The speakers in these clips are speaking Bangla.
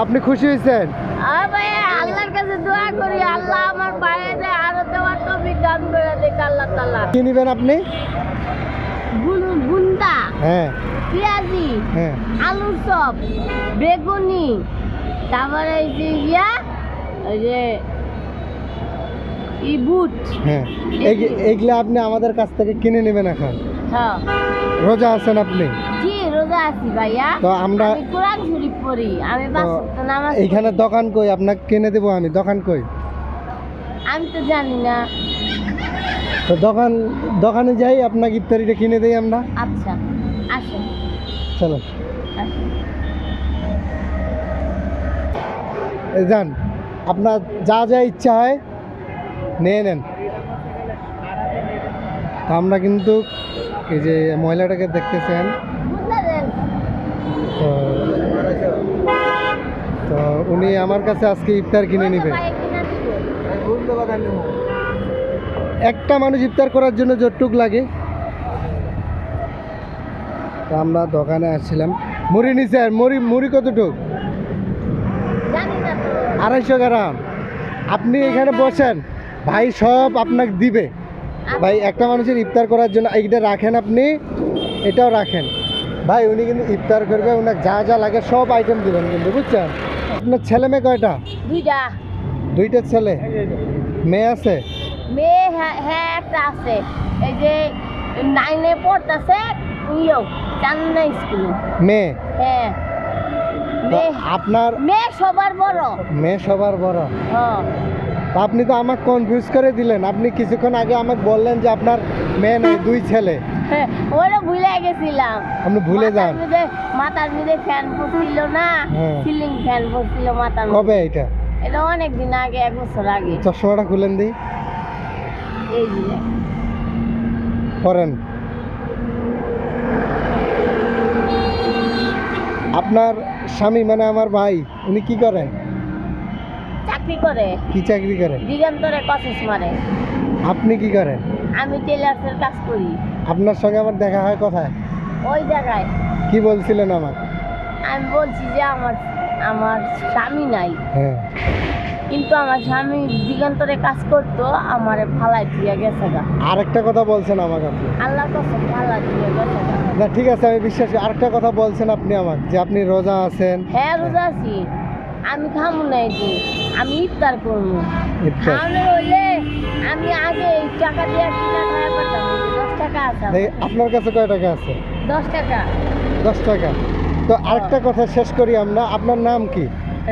আপনি খুশি হয়েছেন? আল্লাহর কাছে দোয়া করি আল্লাহ আমার বাইরে আরো দেওয়ার তৌফিক দান করে দেখ আল্লাহ তাআলা। কি নেবেন আপনি? বুন্দা, হ্যাঁ, পেঁয়াজি, হ্যাঁ, আলুর চপ, বেগুনি, তারপরে এই যে ওই যে বুট। হ্যাঁ, এইগুলো আপনি আমাদের কাছ থেকে কিনে নেবেন এখন। হ্যাঁ, রোজা আছেন আপনি? জি রোজা আছি ভাইয়া। তো আমরা কোরআন শরীফ পড়ি, আমি পাঁচ ওয়াক্ত নামাজ পড়ি। এইখানে দোকান কই আপনাকে কিনে দেবো আমি? দোকান কই? আমি তো জানি না। তো দোকানে যাই আপনাকে ইফতারিটা কিনে দেই আমরা। আচ্ছা আসেন। চলো আসেন। যান, আপনার যা যা ইচ্ছা হয় নিয়ে নেন। তা আমরা কিন্তু এই যে মহিলাটাকে দেখতেছেন, বুন্দা দেন। তো তো উনি আমার কাছে আজকে ইফতার কিনে নেবে। ভাই কিনা দিব। একটা মানুষ ইফতার করার জন্য যতটুক লাগে। তো আমরা দোকানে আসছিলাম, মুড়ি নিছেন? মুড়ি কতটুক? জানি না তো। 250 গ্রাম। আপনি এখানে বসেন, ভাই সব আপনাকে দিবে। ভাই একটা মানুষের ইফতার করার জন্য এইটা রাখেন, আপনি এটাও রাখেন। ভাই উনি কিন্তু ইফতার করবে, ওনার যা যা লাগে সব আইটেম দিবেন কিন্তু, বুঝছেন? আপনার ছেলে মেয়ে কয়টা? দুইটা। দুইটা ছেলে, মেয়ে আছে? মেয়ে হ্যাঁ একটা আছে, এই যে 9-এ পড়তেছে, চান্না স্কুলে। মেয়ে? হ্যাঁ তো আপনার মেয়ে সবার বড়। মেয়ে সবার বড়? হ্যাঁ। তা আপনি তো আমাকে কনফিউজ করে দিলেন। আপনি কিছুক্ষণ আগে আমাকে বললেন যে আপনার মেয়ে নেই, দুই ছেলে। ওরা ভুলে গেছিলাম। আপনি ভুলে যান। মাথার মধ্যে ফ্যান পড়ছিল না, হ্যাঁ। সিলিং ফ্যান পড়ছিল মাথার মধ্যে। কবে এটা? এটা অনেক দিন আগে, 1 বছর আগে। চশমাটা খুলেন দিই, এই যে করেন। আপনার স্বামী মানে আমার ভাই, উনি কি করেন? চাকরি করে। কি চাকরি করেন? দিগন্তরে কসিস মারে। আপনি কি করেন? আমি টেলার্সের কাজ করি। আপনার সঙ্গে আমার দেখা হয় কোথায়? ওই জায়গায়। কি বলছিলেন আমার? আমি বলছি যে আমার স্বামী নাই, হ্যাঁ, কিন্তু আমার স্বামী দিগন্তরে কাজ করতো, আমার ফালাই দিয়ে গেছে গা। আরেকটা কথা বলছেন আমাকে আপনি। আল্লাহ কসম ফালাই দিয়ে গেছে গা। না ঠিক আছে, আমি বিশ্বাস করি। আরেকটা কথা বলছেন আপনি আমাকে যে আপনি রোজা আছেন। হ্যাঁ রোজা আছি, আমি খামু নাই যে, আমি ইফতার করবো। ইফতার। খাওয়ানো হইলে আমি আগে এই টাকা দিয়ে কিনা খাওয়া পারতাম। 10 টাকা আছে আমার। আপনার কাছে কয় টাকা আছে? 10 টাকা। 10 টাকা। তো আরেকটা কথা শেষ করি আমরা। আপনার নাম কি?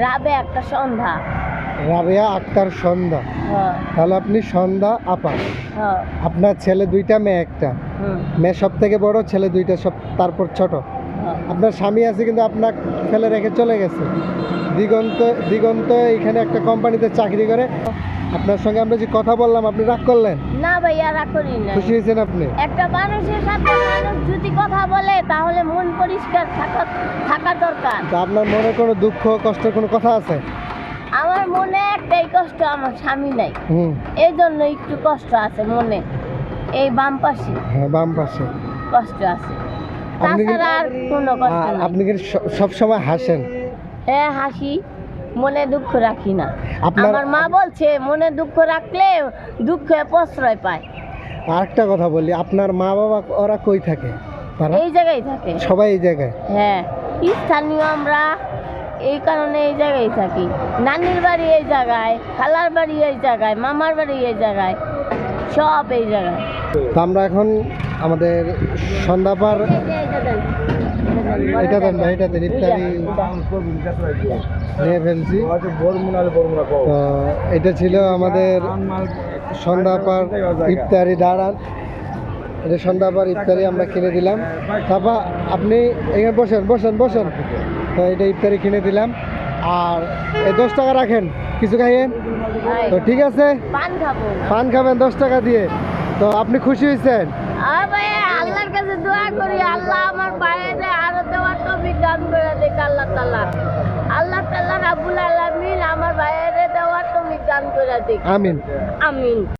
রাবে একটা সন্ধ্যা। রাবেয়া আক্তার সন্ধ্যা। হ্যাঁ তাহলে আপনি সন্ধ্যা আপা। হ্যাঁ। আপনার ছেলে দুইটা, মেয়ে একটা। মেয়ে সব থেকে বড়, ছেলে দুইটা সব তারপর ছোট। আপনার স্বামী আছে কিন্তু আপনার ফেলে রেখে চলে গেছে। দিগন্ত এখানে একটা কোম্পানিতে চাকরি করে। আপনার সঙ্গে আমরা যে কথা বললাম, আপনি রাগ করলেন? না ভাইয়া রাগ করি না। খুশি হয়েছেন আপনি? একটা মানুষের সাথে মানুষ যদি কথা বলে তাহলে মন পরিষ্কার থাকা দরকার। তা আপনার মনে কোনো দুঃখ কষ্টের কোনো কথা আছে? আমার মনে একটাই কষ্ট, আমার স্বামী নাই, এই জন্য একটু কষ্ট আছে মনে। এই বাম পাশে। হ্যাঁ, বাম পাশে কষ্ট আছে, তাছাড়া আর কোনো কষ্ট নাই। আপনি কি সব সময় হাসেন? হ্যাঁ হাসি, মনে দুঃখ রাখি না। আপনার আমার মা বলছে মনে দুঃখ রাখলে দুঃখে প্রশ্রয় পায়। আরেকটা কথা বলি, আপনার মা বাবা ওরা কই থাকে? তারা এই জায়গায় থাকে। সবাই এই জায়গায়? হ্যাঁ স্থানীয় আমরা, এই কারণে এই জায়গায় থাকি। নানির বাড়ি এই জায়গায়, খালার বাড়ি এই জায়গায়, মামার বাড়ি এই জায়গায়, সব এই জায়গায়। তো আমরা এখন আমাদের সন্ধ্যাপার এটা দেন ভাই, এটা দেন, ইফতারি নিয়ে ফেলছি। তো এটা ছিল আমাদের সন্ধ্যাপার ইফতারি দাঁড়ান। এটা সন্ধ্যাপার ইফতারি আমরা কিনে দিলাম। তারপর আপনি এখানে বসেন বসেন বসেন। তো এটা ইফতারি কিনে দিলাম। আর এই 10 টাকা রাখেন, কিছু খাইয়েন। তো ঠিক আছে, পান খাবেন 10 টাকা দিয়ে। তো আপনি খুশি হয়েছেন? আল্লাহর কাছে দোয়া করি আল্লাহ আমার বাইরে আরো দেওয়ার তৌফিক দান করে দেখ আল্লাহ তাআলা। আল্লাহ তাআলা রাব্বুল আলামিন আমার বাইরে দেওয়ার তৌফিক দান করে দেখ। আমিন আমিন।